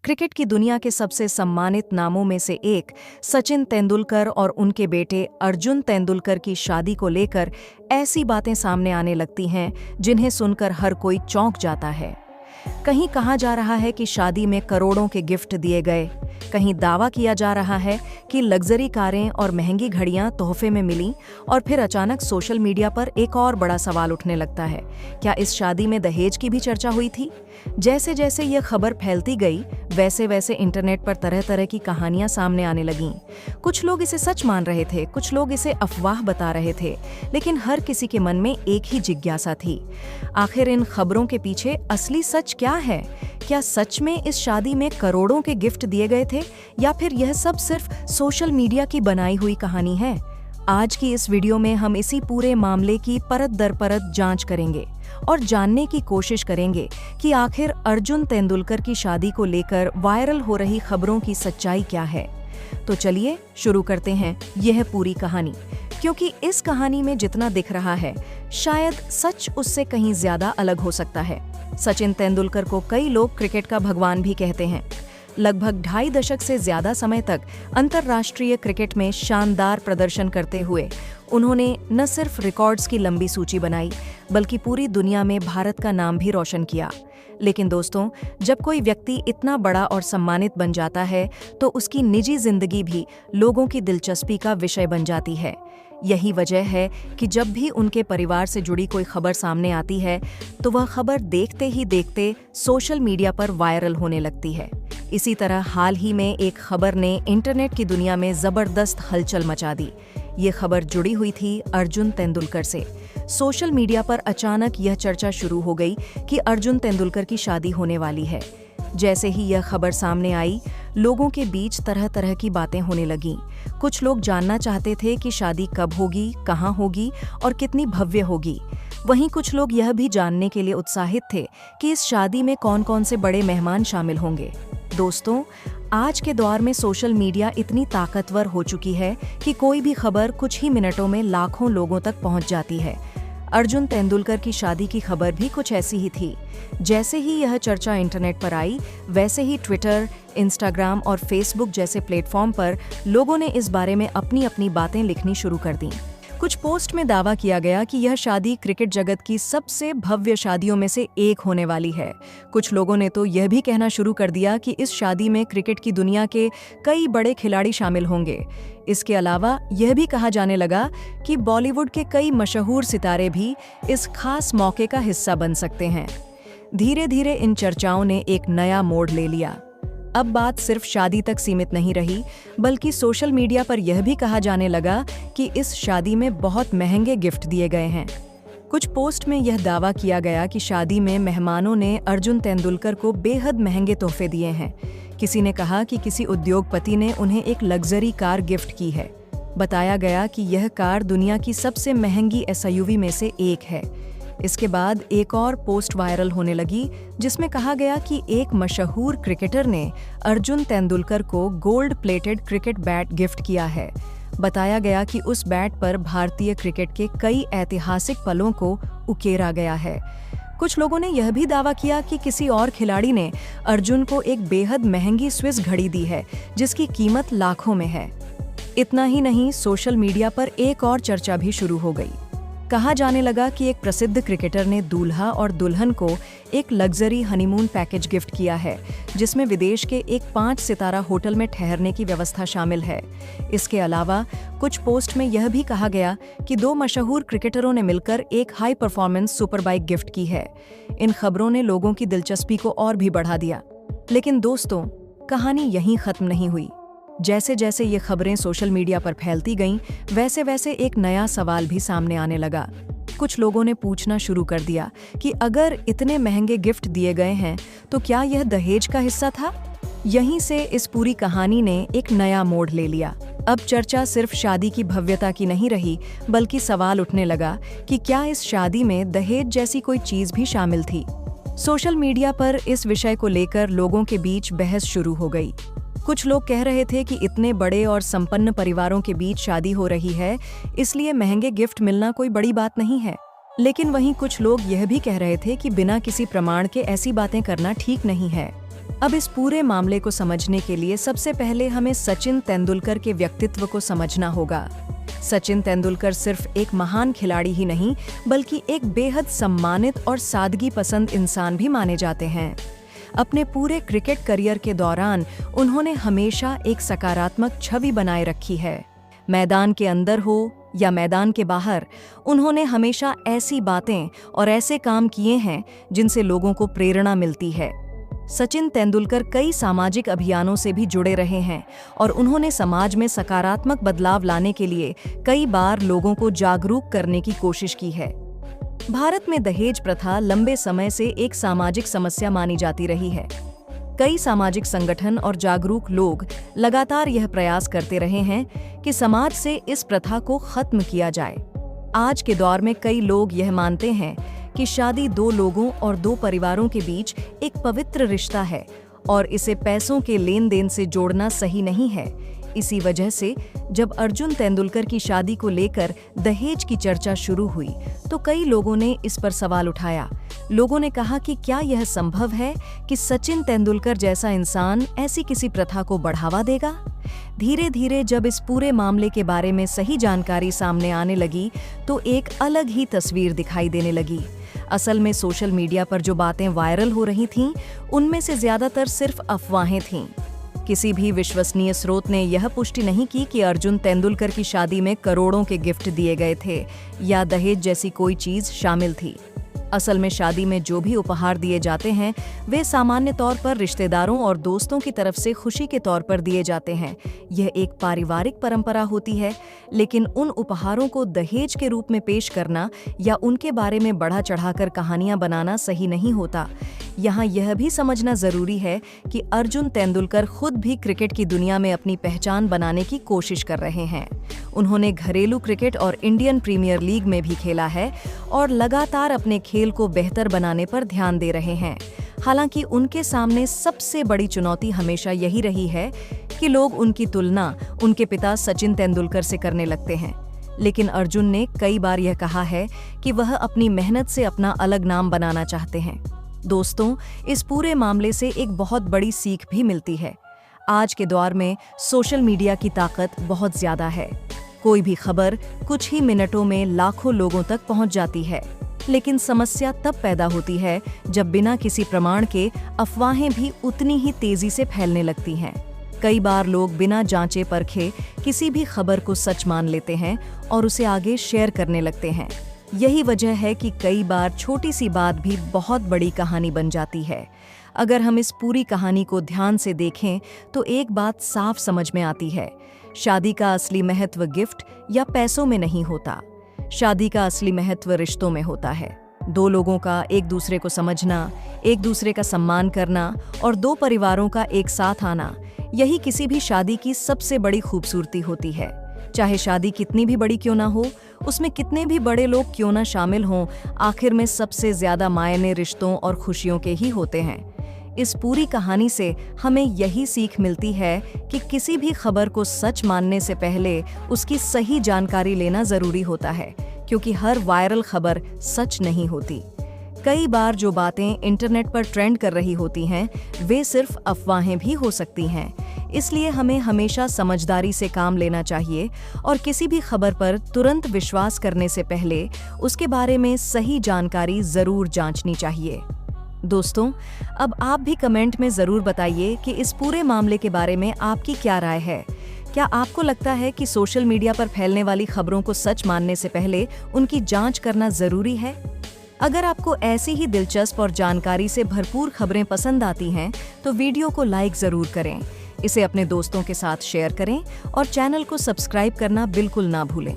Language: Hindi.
क्रिकेट की दुनिया के सबसे सम्मानित नामों में से एक सचिन तेंदुलकर और उनके बेटे अर्जुन तेंदुलकर की शादी को लेकर ऐसी बातें सामने आने लगती हैं जिन्हें सुनकर हर कोई चौंक जाता है। कहीं कहा जा रहा है कि शादी में करोड़ों के गिफ्ट दिए गए, कहीं दावा किया जा रहा है कि लग्जरी कारें और महंगी घड़ियां तोहफे में मिलीं, और फिर अचानक सोशल मीडिया पर एक और बड़ा सवाल उठने लगता है, क्या इस शादी में दहेज की भी चर्चा हुई थी? जैसे जैसे ये खबर फैलती गई, वैसे वैसे इंटरनेट पर तरह तरह की कहानियां सामने आने लगीं। कुछ लोग इसे सच मान रहे थे, कुछ लोग इसे अफवाह बता रहे थे, लेकिन हर किसी के मन में एक ही जिज्ञासा थी, आखिर इन खबरों के पीछे असली सच क्या है? क्या सच में इस शादी में करोड़ों के गिफ्ट दिए गए थे, या फिर यह सब सिर्फ सोशल मीडिया की बनाई हुई कहानी है? आज की इस वीडियो में हम इसी पूरे मामले की परत दर परत जांच करेंगे और जानने की कोशिश करेंगे कि आखिर अर्जुन तेंदुलकर की शादी को लेकर वायरल हो रही खबरों की सच्चाई क्या है। तो चलिए शुरू करते हैं यह पूरी कहानी, क्योंकि इस कहानी में जितना दिख रहा है, शायद सच उससे कहीं ज्यादा अलग हो सकता है। सचिन तेंदुलकर को कई लोग क्रिकेट का भगवान भी कहते हैं। लगभग 2.5 दशक से ज्यादा समय तक अंतर्राष्ट्रीय क्रिकेट में शानदार प्रदर्शन करते हुए उन्होंने न सिर्फ रिकॉर्ड्स की लंबी सूची बनाई, बल्कि पूरी दुनिया में भारत का नाम भी रोशन किया। लेकिन दोस्तों, जब कोई व्यक्ति इतना बड़ा और सम्मानित बन जाता है, तो उसकी निजी जिंदगी भी लोगों की दिलचस्पी का विषय बन जाती है। यही वजह है कि जब भी उनके परिवार से जुड़ी कोई खबर सामने आती है, तो वह खबर देखते ही देखते सोशल मीडिया पर वायरल होने लगती है। इसी तरह हाल ही में एक खबर ने इंटरनेट की दुनिया में जबरदस्त हलचल मचा दी। ये खबर जुड़ी हुई थी अर्जुन तेंदुलकर से। सोशल मीडिया पर अचानक यह चर्चा शुरू हो गई कि अर्जुन तेंदुलकर की शादी होने वाली है। जैसे ही यह खबर सामने आई, लोगों के बीच तरह तरह की बातें होने लगीं। कुछ लोग जानना चाहते थे कि शादी कब होगी, कहाँ होगी और कितनी भव्य होगी। वहीं कुछ लोग यह भी जानने के लिए उत्साहित थे कि इस शादी में कौन कौन से बड़े मेहमान शामिल होंगे। दोस्तों, आज के दौर में सोशल मीडिया इतनी ताकतवर हो चुकी है कि कोई भी खबर कुछ ही मिनटों में लाखों लोगों तक पहुंच जाती है। अर्जुन तेंदुलकर की शादी की खबर भी कुछ ऐसी ही थी। जैसे ही यह चर्चा इंटरनेट पर आई, वैसे ही ट्विटर, इंस्टाग्राम और फेसबुक जैसे प्लेटफॉर्म पर लोगों ने इस बारे में अपनी अपनी बातें लिखनी शुरू कर दी। कुछ पोस्ट में दावा किया गया कि यह शादी क्रिकेट जगत की सबसे भव्य शादियों में से एक होने वाली है। कुछ लोगों ने तो यह भी कहना शुरू कर दिया कि इस शादी में क्रिकेट की दुनिया के कई बड़े खिलाड़ी शामिल होंगे। इसके अलावा यह भी कहा जाने लगा कि बॉलीवुड के कई मशहूर सितारे भी इस खास मौके का हिस्सा बन सकते हैं। धीरे धीरे इन चर्चाओं ने एक नया मोड़ ले लिया। अब बात सिर्फ शादी तक सीमित नहीं रही, बल्कि सोशल मीडिया पर यह भी कहा जाने लगा कि इस शादी में बहुत महंगे गिफ्ट दिए गए हैं। कुछ पोस्ट में यह दावा किया गया कि शादी में मेहमानों ने अर्जुन तेंदुलकर को बेहद महंगे तोहफे दिए हैं। किसी ने कहा कि किसी उद्योगपति ने उन्हें एक लग्जरी कार गिफ्ट की है। बताया गया कि यह कार दुनिया की सबसे महंगी एसयूवी में से एक है। इसके बाद एक और पोस्ट वायरल होने लगी, जिसमें कहा गया कि एक मशहूर क्रिकेटर ने अर्जुन तेंदुलकर को gold plated cricket bat gift किया है। बताया गया कि उस बैट पर भारतीय क्रिकेट के कई ऐतिहासिक पलों को उकेरा गया है। कुछ लोगों ने यह भी दावा किया कि किसी और खिलाड़ी ने अर्जुन को एक बेहद महंगी स्विस घड़ी दी है, जिसकी कीमत लाखों में है। इतना ही नहीं, सोशल मीडिया पर एक और चर्चा भी शुरू हो गई। कहा जाने लगा कि एक प्रसिद्ध क्रिकेटर ने दूल्हा और दुल्हन को एक लग्जरी हनीमून पैकेज गिफ्ट किया है, जिसमें विदेश के एक 5 सितारा होटल में ठहरने की व्यवस्था शामिल है। इसके अलावा कुछ पोस्ट में यह भी कहा गया कि 2 मशहूर क्रिकेटरों ने मिलकर एक high performance super bike gift की है। इन खबरों ने लोगों की दिलचस्पी को और भी बढ़ा दिया। लेकिन दोस्तों, कहानी यहीं खत्म नहीं हुई। जैसे जैसे ये खबरें सोशल मीडिया पर फैलती गईं, वैसे वैसे एक नया सवाल भी सामने आने लगा। कुछ लोगों ने पूछना शुरू कर दिया कि अगर इतने महंगे गिफ्ट दिए गए हैं, तो क्या यह दहेज का हिस्सा था? यहीं से इस पूरी कहानी ने एक नया मोड़ ले लिया। अब चर्चा सिर्फ शादी की भव्यता की नहीं रही, बल्कि सवाल उठने लगा कि क्या इस शादी में दहेज जैसी कोई चीज भी शामिल थी। सोशल मीडिया पर इस विषय को लेकर लोगों के बीच बहस शुरू हो गई। कुछ लोग कह रहे थे कि इतने बड़े और संपन्न परिवारों के बीच शादी हो रही है, इसलिए महंगे गिफ्ट मिलना कोई बड़ी बात नहीं है। लेकिन वहीं कुछ लोग यह भी कह रहे थे कि बिना किसी प्रमाण के ऐसी बातें करना ठीक नहीं है। अब इस पूरे मामले को समझने के लिए सबसे पहले हमें सचिन तेंदुलकर के व्यक्तित्व को समझना होगा। सचिन तेंदुलकर सिर्फ एक महान खिलाड़ी ही नहीं, बल्कि एक बेहद सम्मानित और सादगी पसंद इंसान भी माने जाते हैं। अपने पूरे क्रिकेट करियर के दौरान उन्होंने हमेशा एक सकारात्मक छवि बनाए रखी है। मैदान के अंदर हो या मैदान के बाहर, उन्होंने हमेशा ऐसी बातें और ऐसे काम किए हैं जिनसे लोगों को प्रेरणा मिलती है। सचिन तेंदुलकर कई सामाजिक अभियानों से भी जुड़े रहे हैं और उन्होंने समाज में सकारात्मक बदलाव लाने के लिए कई बार लोगों को जागरूक करने की कोशिश की है। भारत में दहेज प्रथा लंबे समय से एक सामाजिक समस्या मानी जाती रही है। कई सामाजिक संगठन और जागरूक लोग लगातार यह प्रयास करते रहे हैं कि समाज से इस प्रथा को खत्म किया जाए। आज के दौर में कई लोग यह मानते हैं कि शादी दो लोगों और दो परिवारों के बीच एक पवित्र रिश्ता है और इसे पैसों के लेन देन से जोड़ना सही नहीं है। इसी वजह से जब अर्जुन तेंदुलकर की शादी को लेकर दहेज की चर्चा शुरू हुई तो कई लोगों ने इस पर सवाल उठाया। लोगों ने कहा कि क्या यह संभव है कि सचिन तेंदुलकर जैसा इंसान ऐसी किसी प्रथा को बढ़ावा देगा? धीरे धीरे जब इस पूरे मामले के बारे में सही जानकारी सामने आने लगी तो एक अलग ही तस्वीर दिखाई देने लगी। असल में सोशल मीडिया पर जो बातें वायरल हो रही थीं, उनमें से ज्यादातर सिर्फ अफवाहें थीं। किसी भी विश्वसनीय स्रोत ने यह पुष्टि नहीं की कि अर्जुन तेंदुलकर की शादी में करोड़ों के गिफ्ट दिए गए थे या दहेज जैसी कोई चीज शामिल थी। असल में शादी में जो भी उपहार दिए जाते हैं वे सामान्य तौर पर रिश्तेदारों और दोस्तों की तरफ से खुशी के तौर पर दिए जाते हैं। यह एक पारिवारिक परंपरा होती है, लेकिन उन उपहारों को दहेज के रूप में पेश करना या उनके बारे में बढ़ा चढ़ाकर कहानियां बनाना सही नहीं होता। यहाँ यह भी समझना जरूरी है कि अर्जुन तेंदुलकर खुद भी क्रिकेट की दुनिया में अपनी पहचान बनाने की कोशिश कर रहे हैं। उन्होंने घरेलू क्रिकेट और इंडियन प्रीमियर लीग में भी खेला है और लगातार अपने खेल को बेहतर बनाने पर ध्यान दे रहे हैं। हालांकि उनके सामने सबसे बड़ी चुनौती हमेशा यही रही है कि लोग उनकी तुलना उनके पिता सचिन तेंदुलकर से करने लगते हैं। लेकिन अर्जुन ने कई बार यह कहा है कि वह अपनी मेहनत से अपना अलग नाम बनाना चाहते हैं। दोस्तों, इस पूरे मामले से एक बहुत बड़ी सीख भी मिलती है। आज के दौर में सोशल मीडिया की ताकत बहुत ज्यादा है। कोई भी खबर कुछ ही मिनटों में लाखों लोगों तक पहुंच जाती है। लेकिन समस्या तब पैदा होती है जब बिना किसी प्रमाण के अफवाहें भी उतनी ही तेजी से फैलने लगती हैं। कई बार लोग बिना जांचे परखे किसी भी खबर को सच मान लेते हैं और उसे आगे शेयर करने लगते हैं। यही वजह है कि कई बार छोटी सी बात भी बहुत बड़ी कहानी बन जाती है। अगर हम इस पूरी कहानी को ध्यान से देखें तो एक बात साफ समझ में आती है। शादी का असली महत्व गिफ्ट या पैसों में नहीं होता। शादी का असली महत्व रिश्तों में होता है। दो लोगों का एक दूसरे को समझना, एक दूसरे का सम्मान करना और दो परिवारों का एक साथ आना, यही किसी भी शादी की सबसे बड़ी खूबसूरती होती है। चाहे शादी कितनी भी बड़ी क्यों ना हो, उसमें कितने भी बड़े लोग क्यों ना शामिल हों, आखिर में सबसे ज्यादा मायने रिश्तों और खुशियों के ही होते हैं। इस पूरी कहानी से हमें यही सीख मिलती है कि किसी भी खबर को सच मानने से पहले उसकी सही जानकारी लेना जरूरी होता है, क्योंकि हर वायरल खबर सच नहीं होती। कई बार जो बातें इंटरनेट पर ट्रेंड कर रही होती हैं, वे सिर्फ अफवाहें भी हो सकती हैं। इसलिए हमें हमेशा समझदारी से काम लेना चाहिए और किसी भी खबर पर तुरंत विश्वास करने से पहले उसके बारे में सही जानकारी जरूर जांचनी चाहिए। दोस्तों, अब आप भी कमेंट में जरूर बताइए कि इस पूरे मामले के बारे में आपकी क्या राय है। क्या आपको लगता है कि सोशल मीडिया पर फैलने वाली खबरों को सच मानने से पहले उनकी जांच करना जरूरी है? अगर आपको ऐसी ही दिलचस्प और जानकारी से भरपूर खबरें पसंद आती हैं, तो वीडियो को लाइक जरूर करें, इसे अपने दोस्तों के साथ शेयर करें और चैनल को सब्सक्राइब करना बिल्कुल ना भूलें।